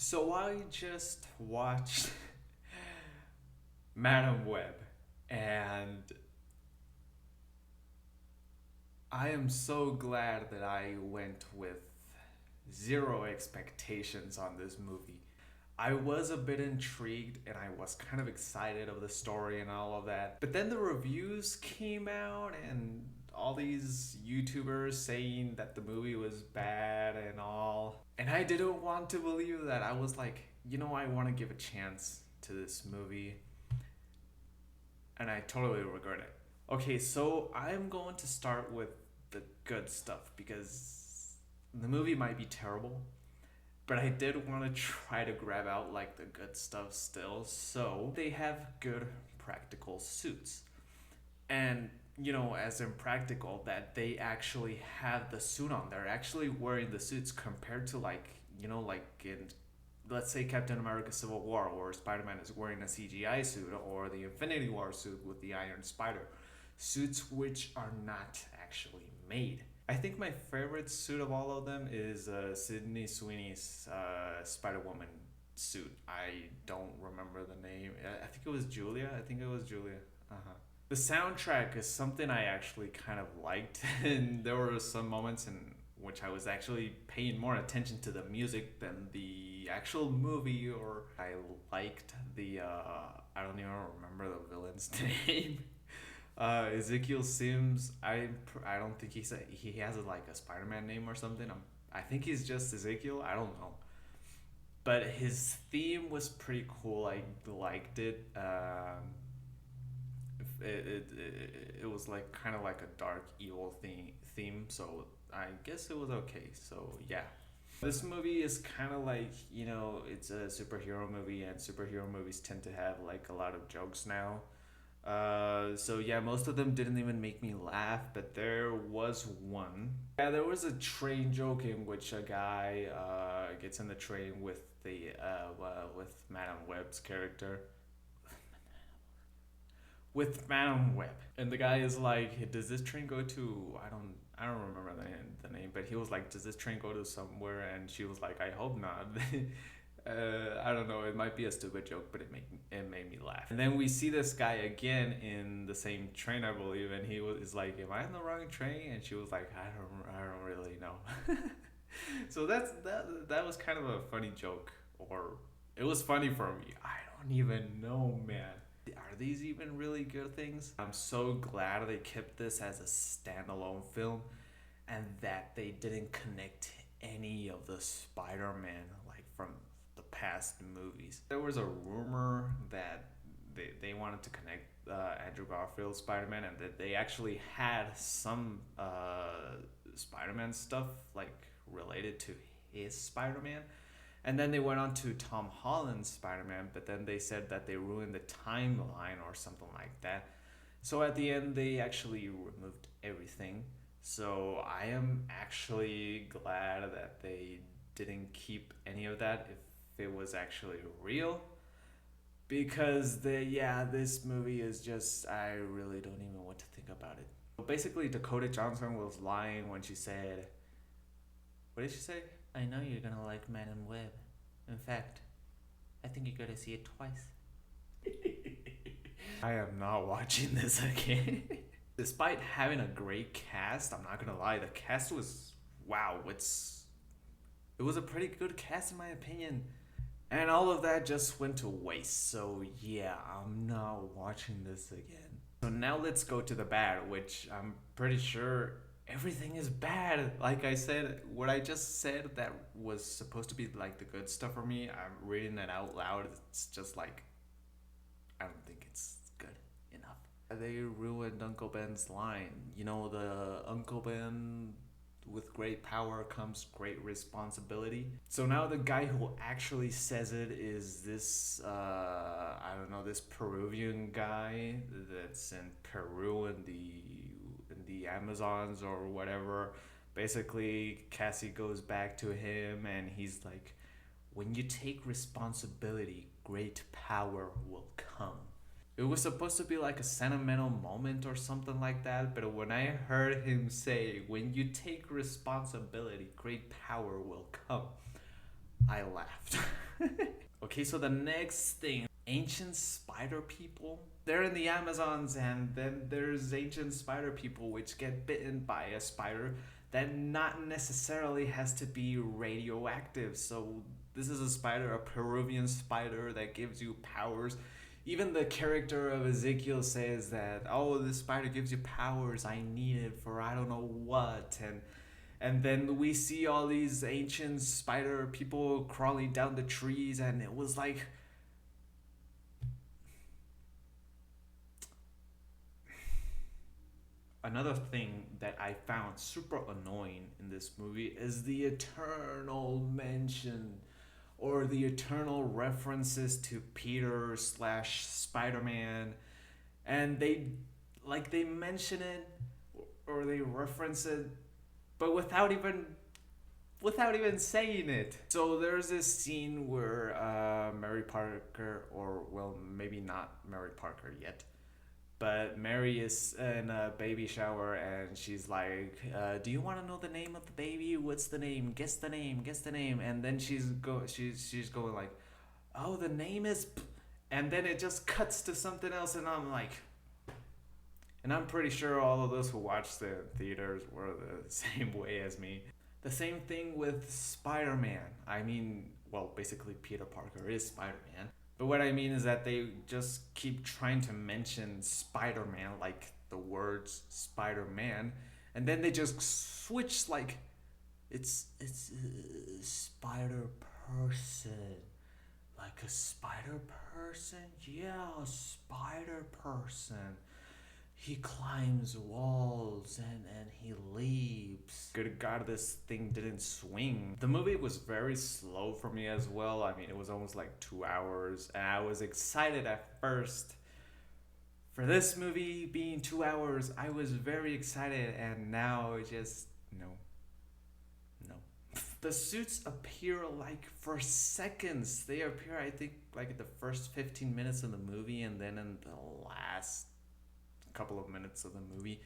So I just watched Madam Web, and I am so glad that I went with zero expectations on this movie. I was a bit intrigued and I was kind of excited of the story and all of that. But then the reviews came out and all these YouTubers saying that the movie was bad and all. And I didn't want to believe that. I was like, I want to give a chance to this movie. And I totally regret it. Okay, so I'm going to start with the good stuff because the movie might be terrible, but I did want to try to grab out like the good stuff still. So they have good practical suits. And as in practical, that they actually have the suit on. They're actually wearing the suits compared to like, like in let's say Captain America Civil War, where Spider Man is wearing a CGI suit, or the Infinity War suit with the Iron Spider. Suits which are not actually made. I think my favorite suit of all of them is Sydney Sweeney's Spider Woman suit. I don't remember the name. I think it was Julia. Uh huh. The soundtrack is something I actually kind of liked, and there were some moments in which I was actually paying more attention to the music than the actual movie. Or I liked the I don't even remember the villain's name. Ezekiel Sims. I don't think he has like a Spider-Man name or something. I think he's just Ezekiel. I don't know. But his theme was pretty cool. I liked it. It was like kind of like a dark evil theme, so I guess it was okay. So yeah, this movie is kind of like, it's a superhero movie, and superhero movies tend to have like a lot of jokes now. So yeah, most of them didn't even make me laugh, but there was one. Yeah, there was a train joke in which a guy gets in the train with Madame Web's character, with Madam Web. And the guy is like, "Does this train go to I don't remember the name, but he was like, "Does this train go to somewhere?" And she was like, "I hope not." I don't know. It might be a stupid joke, but it made me laugh. And then we see this guy again in the same train, I believe, and is like, "Am I in the wrong train?" And she was like, "I don't really know." So that was kind of a funny joke, or it was funny for me. I don't even know, man. Are these even really good things? I'm so glad they kept this as a standalone film, and that they didn't connect any of the Spider-Man like from the past movies. There was a rumor that they wanted to connect Andrew Garfield's Spider-Man, and that they actually had some Spider-Man stuff like related to his Spider-Man. And then they went on to Tom Holland's Spider Man, but then they said that they ruined the timeline or something like that. So at the end, they actually removed everything. So I am actually glad that they didn't keep any of that if it was actually real. Because this movie is just, I really don't even know what to think about it. Basically, Dakota Johnson was lying when she said, what did she say? I know you're gonna like Madam Web. In fact, I think you gotta see it twice. I am not watching this again. Despite having a great cast, I'm not gonna lie, the cast was wow. It was a pretty good cast in my opinion, and all of that just went to waste. So yeah, I'm not watching this again. So now let's go to the bad, which I'm pretty sure everything is bad. Like I said, what I just said that was supposed to be like the good stuff for me, I'm reading it out loud. It's just like, I don't think it's good enough. They ruined Uncle Ben's line. The Uncle Ben, with great power comes great responsibility. So now the guy who actually says it is this, I don't know, this Peruvian guy that's in Peru in the Amazons or whatever. Basically, Cassie goes back to him and he's like, "When you take responsibility, great power will come." It was supposed to be like a sentimental moment or something like that, but when I heard him say, "When you take responsibility, great power will come," I laughed. Okay, so the next thing, ancient spider people. They're in the Amazons, and then there's ancient spider people which get bitten by a spider that not necessarily has to be radioactive. So this is a spider, a Peruvian spider that gives you powers. Even the character of Ezekiel says that, oh, this spider gives you powers. I need it for I don't know what. And then we see all these ancient spider people crawling down the trees, and it was like, another thing that I found super annoying in this movie is the eternal mention or the eternal references to Peter slash Spider-Man, and they mention it or they reference it, but without even saying it. So there's this scene where Mary Parker, or well, maybe not Mary Parker yet, but Mary is in a baby shower and she's like, "Do you want to know the name of the baby? What's the name? Guess the name. Guess the name." And then she's going like, "Oh, the name is," and then it just cuts to something else, and I'm like, and I'm pretty sure all of those who watched the theaters were the same way as me. The same thing with Spider Man. I mean, well, basically, Peter Parker is Spider Man. But what I mean is that they just keep trying to mention Spider Man, like the words Spider Man, and then they just switch like it's Spider Person. Like a spider person? Yeah, a spider person. He climbs walls and he leaps. Good God, this thing didn't swing. The movie was very slow for me as well. I mean, it was almost like 2 hours, and I was excited at first. For this movie being 2 hours, I was very excited, and now it just, no, no. The suits appear like for seconds. They appear, I think, like in the first 15 minutes of the movie, and then in the last couple of minutes of the movie.